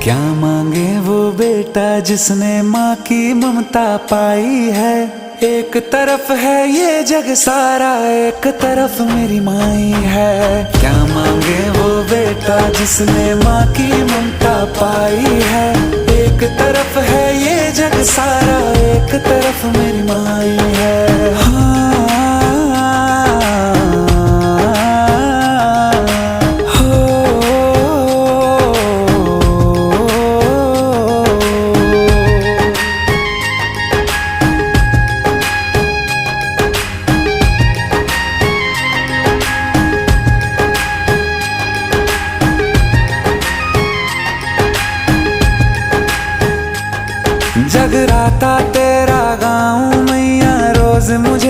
क्या मांगे वो बेटा जिसने माँ की ममता पाई है। एक तरफ है ये जग सारा, एक तरफ मेरी माई है। क्या मांगे वो बेटा जिसने माँ की ममता पाई है। एक तरफ है ये जग सारा, एक तरफ मेरी माई है। हाँ, जगराता तेरा गाऊं मैया, रोज मुझे